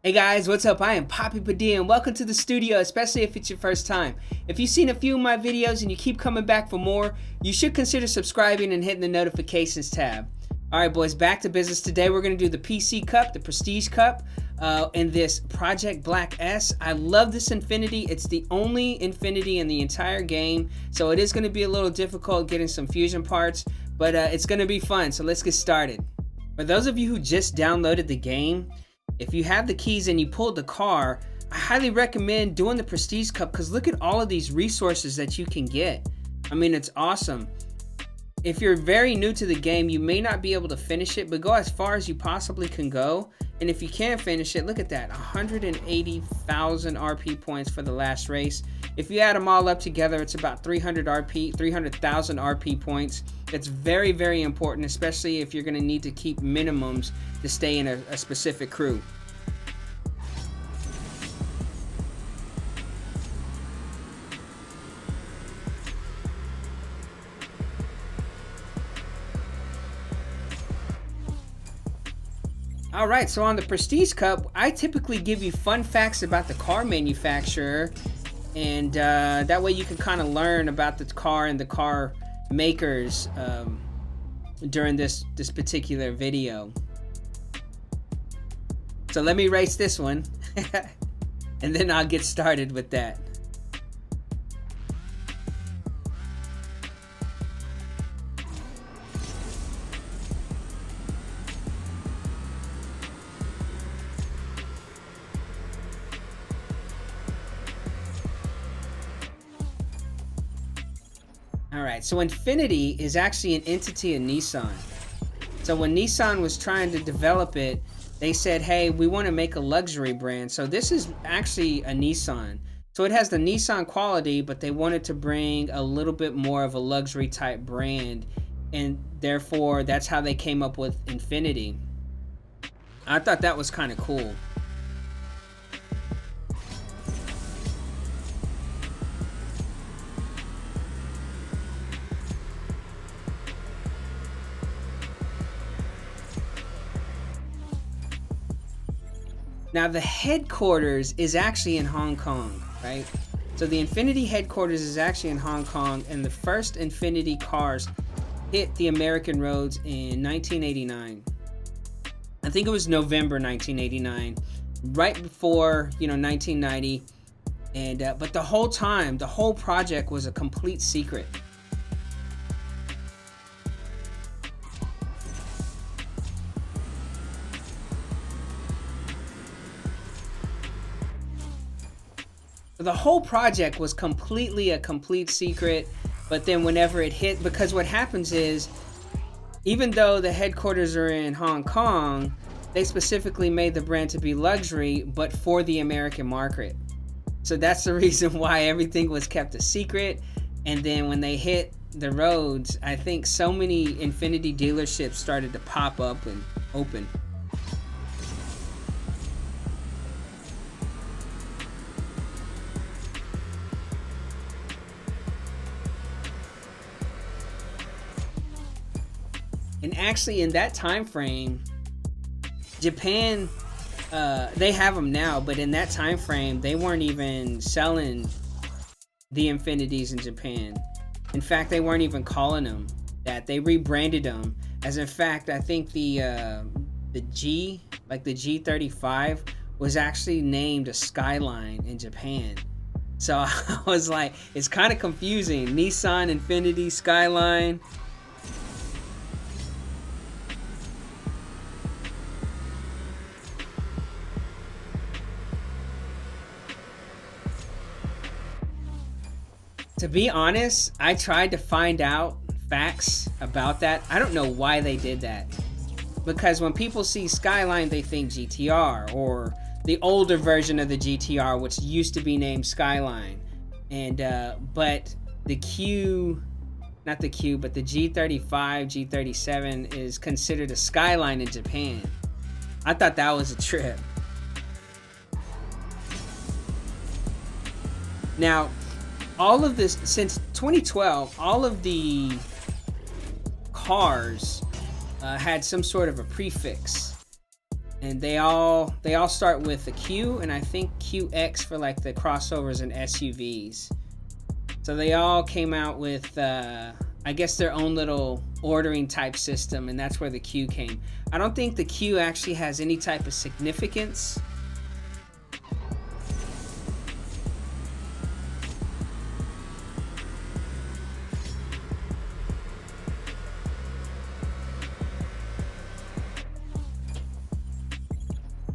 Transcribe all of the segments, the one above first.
Hey guys, what's up? I am Papi Petah and welcome to the studio, especially if it's your first time. If you've seen a few of my videos and you keep coming back for more, you should consider subscribing and hitting the notifications tab. Alright boys, back to business. Today we're going to do the PC Cup, the Prestige Cup, in this Project Black S. I love this Infiniti. It's the only Infiniti in the entire game, so it is going to be a little difficult getting some fusion parts, but it's going to be fun, so let's get started. For those of you who just downloaded the game, if you have the keys and you pulled the car, I highly recommend doing the Prestige Cup because look at all of these resources that you can get. I mean, it's awesome. If you're very new to the game, you may not be able to finish it, but go as far as you possibly can go. And if you can finish it, look at that, 180,000 RP points for the last race. If you add them all up together, it's about 300,000 RP points. It's very, very important, especially if you're going to need to keep minimums to stay in a specific crew. Alright, so on the Prestige Cup, I typically give you fun facts about the car manufacturer, and that way you can kind of learn about the car and the car makers during this particular video. So let me race this one, and then I'll get started with that. Alright, so Infiniti is actually an entity of Nissan. So when Nissan was trying to develop it, they said, hey, we want to make a luxury brand. So this is actually a Nissan. So it has the Nissan quality, but they wanted to bring a little bit more of a luxury type brand. And therefore, that's how they came up with Infiniti. I thought that was kind of cool. Now the headquarters is actually in Hong Kong, right? So the Infiniti headquarters is actually in Hong Kong, and the first Infiniti cars hit the American roads in 1989. I think it was November 1989, right before 1990. And but the whole time, the whole project was a complete secret. The whole project was completely a complete secret, but then whenever it hit, because what happens is, even though the headquarters are in Hong Kong, they specifically made the brand to be luxury, but for the American market. So that's the reason why everything was kept a secret. And then when they hit the roads, I think so many Infiniti dealerships started to pop up and open. And actually in that time frame, Japan, they have them now, but in that time frame, they weren't even selling the Infinitis in Japan. In fact, they weren't even calling them that. They rebranded them. As in fact, I think the G, like the G35, was actually named a Skyline in Japan. So I was like, it's kind of confusing. Nissan, Infiniti, Skyline. To be honest, I tried to find out facts about that. I don't know why they did that. Because when people see Skyline, they think GTR or the older version of the GTR, which used to be named Skyline. And but the not the Q, but the G35, G37 is considered a Skyline in Japan. I thought that was a trip. Now, all of this, since 2012, all of the cars had some sort of a prefix. and they all start with a Q, and I think QX for like the crossovers and SUVs. So they all came out with I guess their own little ordering type system, and that's where the Q came. I don't think the Q actually has any type of significance.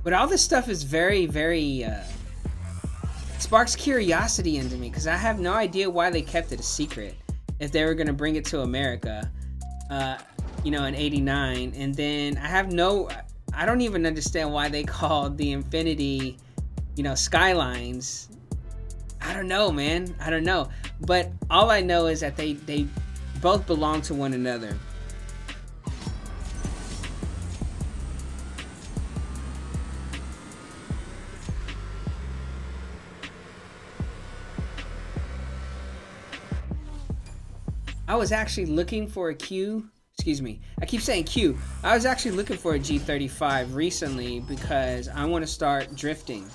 But all this stuff is very, very sparks curiosity into me, because I have no idea why they kept it a secret if they were going to bring it to America, you know, in '89. And then I don't even understand why they called the Infiniti, you know, Skylines. I don't know, man. I don't know. But all I know is that they both belong to one another. I was actually looking for a Q. Excuse me. I keep saying Q. I was actually looking for a G35 recently because I want to start drifting.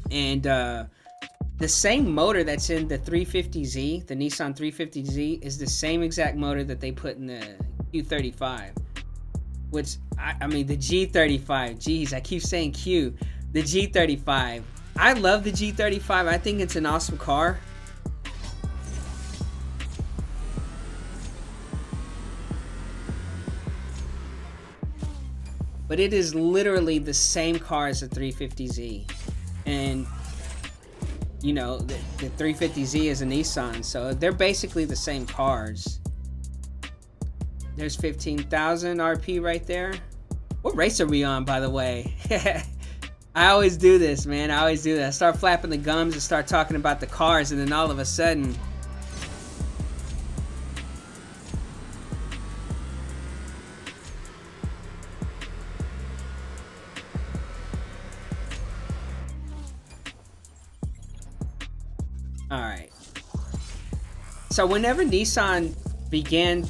And the same motor that's in the 350Z, the Nissan 350Z, is the same exact motor that they put in the Q35. Which, I mean, the G35. Jeez, I keep saying Q. The G35. I love the G35. I think it's an awesome car. But it is literally the same car as the 350Z. And, you know, the 350Z is a Nissan, so they're basically the same cars. There's 15,000 RP right there. What race are we on, by the way? I always do this, man. I always do that. I start flapping the gums and start talking about the cars, and then all of a sudden... Alright. So whenever Nissan began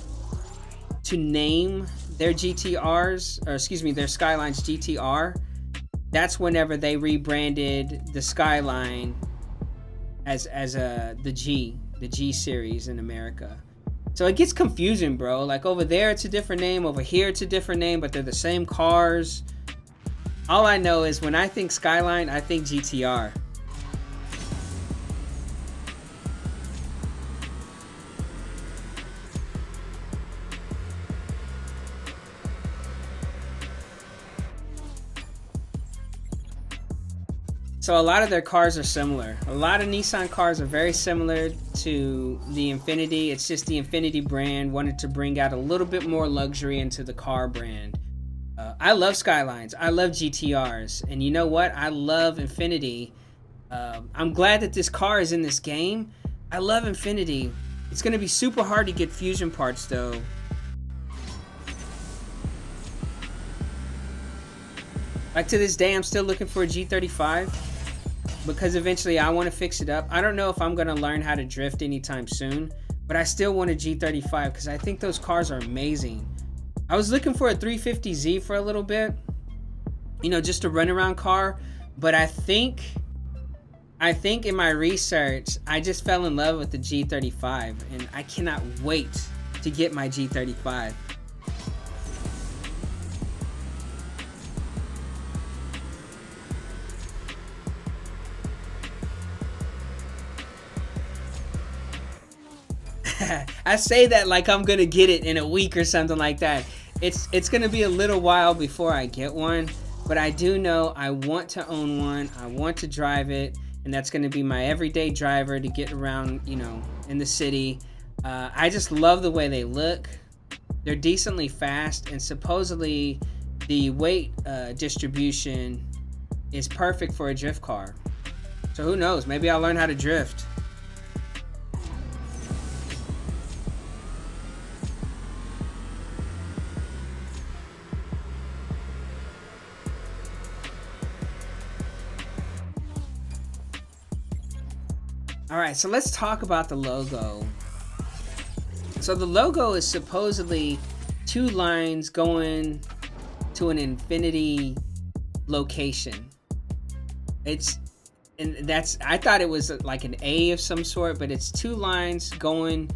to name their GTRs, or excuse me, their Skylines GTR, that's whenever they rebranded the Skyline as the G series in America. So it gets confusing, bro. Like over there it's a different name, over here it's a different name, but they're the same cars. All I know is when I think Skyline, I think GTR. So a lot of their cars are similar. A lot of Nissan cars are very similar to the Infiniti. It's just the Infiniti brand wanted to bring out a little bit more luxury into the car brand. I love Skylines. I love GTRs. And you know what? I love Infiniti. I'm glad that this car is in this game. I love Infiniti. It's going to be super hard to get fusion parts though. Like to this day, I'm still looking for a G35. Because eventually I want to fix it up. I don't know if I'm going to learn how to drift anytime soon, but I still want a G35 because I think those cars are amazing. I was looking for a 350Z for a little bit, you know, just a runaround car, but I think in my research, I just fell in love with the G35, and I cannot wait to get my G35. I say that like I'm gonna get it in a week or something like that. It's gonna be a little while before I get one, but I do know I want to own one. I want to drive it, and that's gonna be my everyday driver to get around, you know, in the city. I just love the way they look. They're decently fast, and supposedly the weight distribution is perfect for a drift car. So who knows? Maybe I'll learn how to drift. Alright, so let's talk about the logo. So the logo is supposedly two lines going to an infinity location. I thought it was like an A of some sort, but it's 2 lines going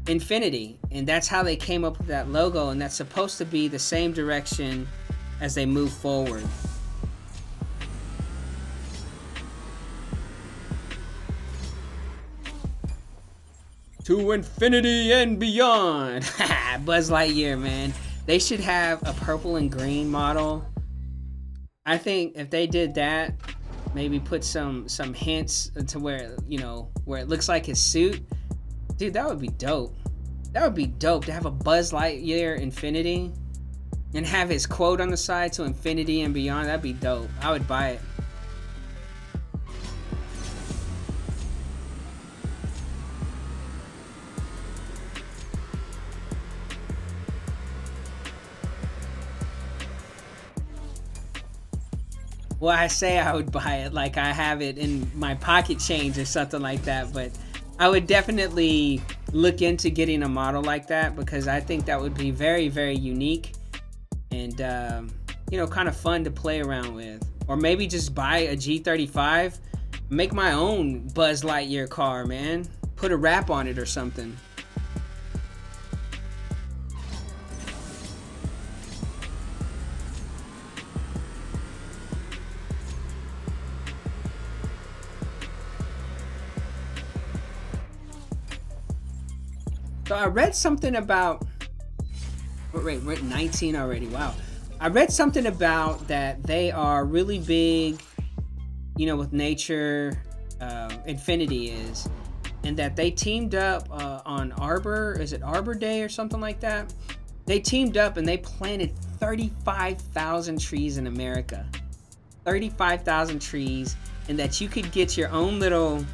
infinity, and that's how they came up with that logo, and that's supposed to be the same direction as they move forward. To infinity and beyond. Buzz Lightyear, man. They should have a purple and green model. I think if they did that, maybe put some hints to where, you know, where it looks like his suit. Dude, that would be dope. That would be dope to have a Buzz Lightyear Infinity and have his quote on the side, to infinity and beyond. That'd be dope. I would buy it. Well, I say I would buy it like I have it in my pocket change or something like that, but I would definitely look into getting a model like that, because I think that would be very, very unique and, you know, kind of fun to play around with. Or maybe just buy a G35, make my own Buzz Lightyear car, man. Put a wrap on it or something. So I read something about, wait, we're at 19 already, wow. I read something about that they are really big, you know, with nature, Infinity is, and that they teamed up on is it Arbor Day or something like that? They teamed up and they planted 35,000 trees in America. 35,000 trees, and that you could get your own little...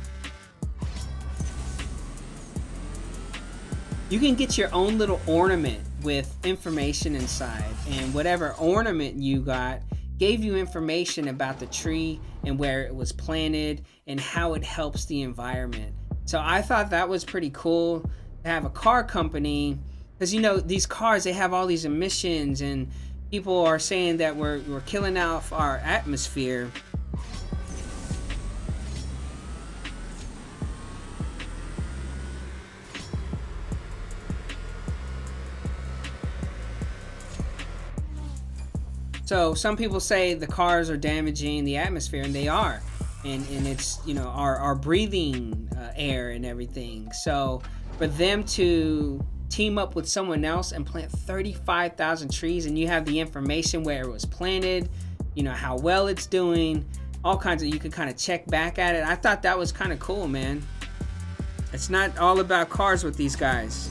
You can get your own little ornament with information inside, and whatever ornament you got gave you information about the tree and where it was planted and how it helps the environment. So I thought that was pretty cool to have a car company, because you know these cars, they have all these emissions and people are saying that we're killing off our atmosphere. So some people say the cars are damaging the atmosphere, and they are, and it's, you know, our breathing air and everything. So for them to team up with someone else and plant 35,000 trees, and you have the information where it was planted, you know, how well it's doing, all kinds of, you can kind of check back at it. I thought that was kind of cool, man. It's not all about cars with these guys.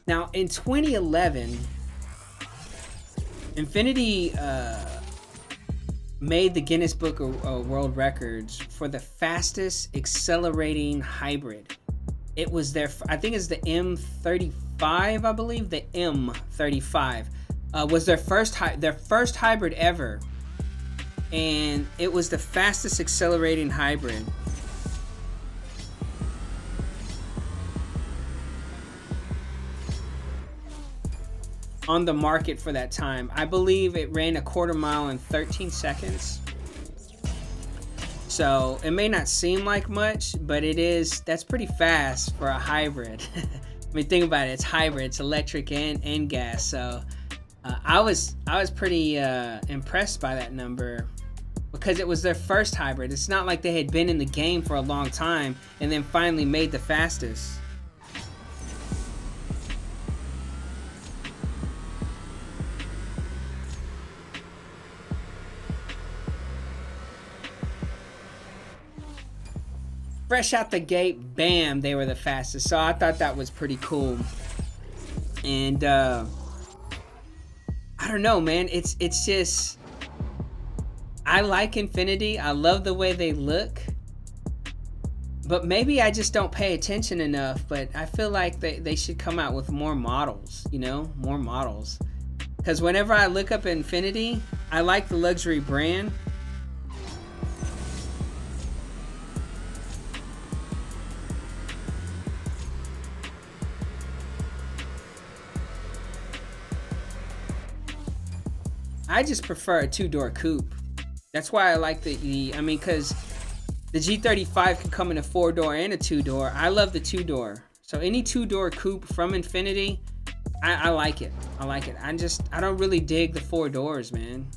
Now, in 2011, Infinity made the Guinness Book of World Records for the fastest accelerating hybrid. It was their, I think it's the M35, I believe, the M35 was their first hybrid ever, and it was the fastest accelerating hybrid. On the market for that time. I believe it ran a quarter mile in 13 seconds. So it may not seem like much, but that's pretty fast for a hybrid. I mean, think about it, it's hybrid, it's electric and gas. So I was pretty impressed by that number, because it was their first hybrid. It's not like they had been in the game for a long time and then finally made the fastest. Fresh out the gate, bam, they were the fastest. So I thought that was pretty cool. And I don't know, man. It's just, I like Infinity. I love the way they look. But maybe I just don't pay attention enough. But I feel like they should come out with more models, you know, more models. Because whenever I look up Infinity, I like the luxury brand. I just prefer a two-door coupe. That's why I like I mean, because the G35 can come in a four-door and a two-door. I love the two-door. So any two-door coupe from Infiniti, I like it. I like it. I don't really dig the four doors, man.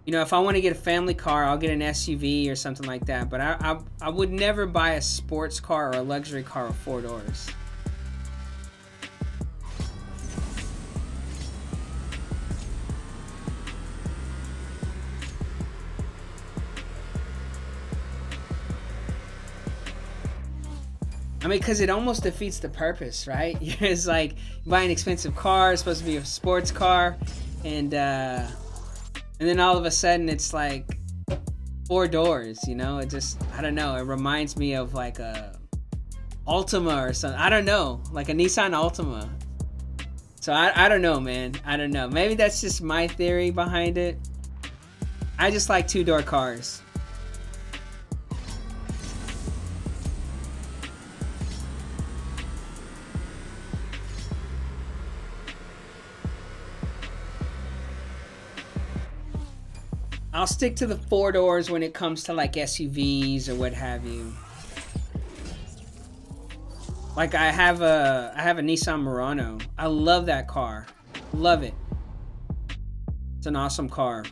You know, if I want to get a family car, I'll get an SUV or something like that. But I would never buy a sports car or a luxury car with four doors. I mean, because it almost defeats the purpose, right? It's like you buy an expensive car, it's supposed to be a sports car, and then all of a sudden it's like four doors, you know? It just, I don't know, it reminds me of like a Altima or something. I don't know, like a Nissan Altima. So I don't know, man. I don't know. Maybe that's just my theory behind it. I just like two-door cars. I'll stick to the four doors when it comes to like SUVs or what have you. Like I have a Nissan Murano. I love that car. Love it. It's an awesome car.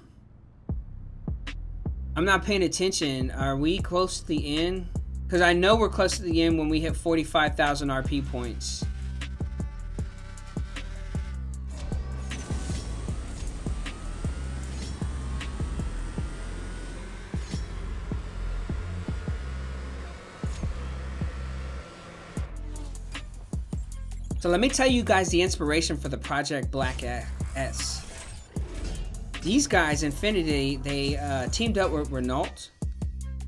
I'm not paying attention. Are we close to the end? Because I know we're close to the end when we hit 45,000 RP points. So let me tell you guys the inspiration for the Project Black S. These guys, Infiniti, they teamed up with Renault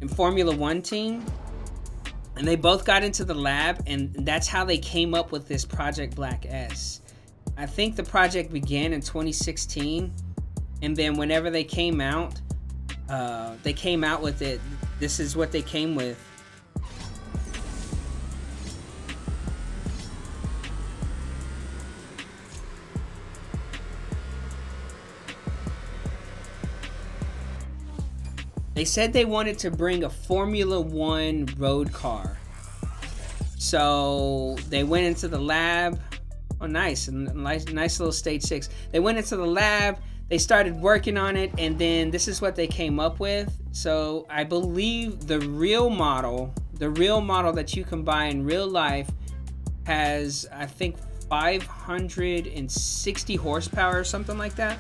and Formula One team, and they both got into the lab, and that's how they came up with this Project Black S. I think the project began in 2016, and then whenever they came out with it. This is what they came with. They said they wanted to bring a Formula One road car. So they went into the lab. Oh, nice little stage 6. They went into the lab, they started working on it, and then this is what they came up with. So I believe the real model that you can buy in real life has, I think, 560 horsepower or something like that.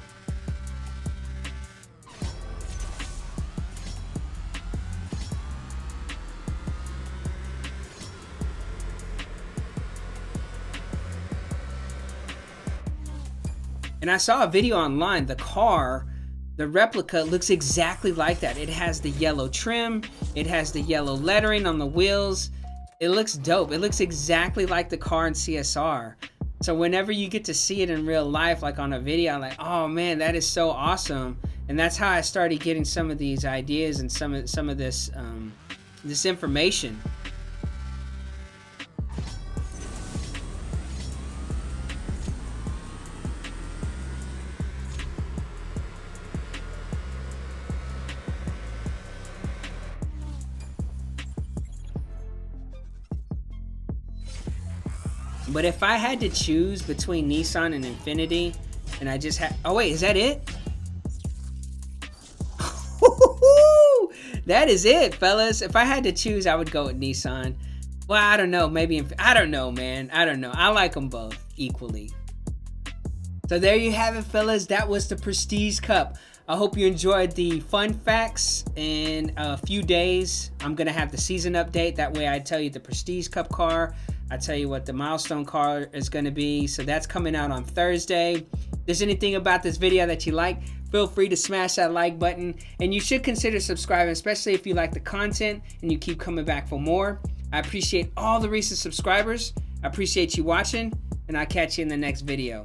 And I saw a video online. The car, the replica, looks exactly like that. It has the yellow trim. It has the yellow lettering on the wheels. It looks dope. It looks exactly like the car in CSR. So whenever you get to see it in real life, like on a video, I'm like, oh man, that is so awesome. And that's how I started getting some of these ideas and some of this this information. But if I had to choose between Nissan and Infiniti, and I just had... Oh, wait, is that it? That is it, fellas. If I had to choose, I would go with Nissan. Well, I don't know. Maybe... I don't know, man. I don't know. I like them both equally. So there you have it, fellas. That was the Prestige Cup. I hope you enjoyed the fun facts. In a few days, I'm going to have the season update. That way I tell you the Prestige Cup car. I tell you what the milestone car is going to be. So that's coming out on Thursday. If there's anything about this video that you like, feel free to smash that like button. And you should consider subscribing, especially if you like the content and you keep coming back for more. I appreciate all the recent subscribers. I appreciate you watching, and I'll catch you in the next video.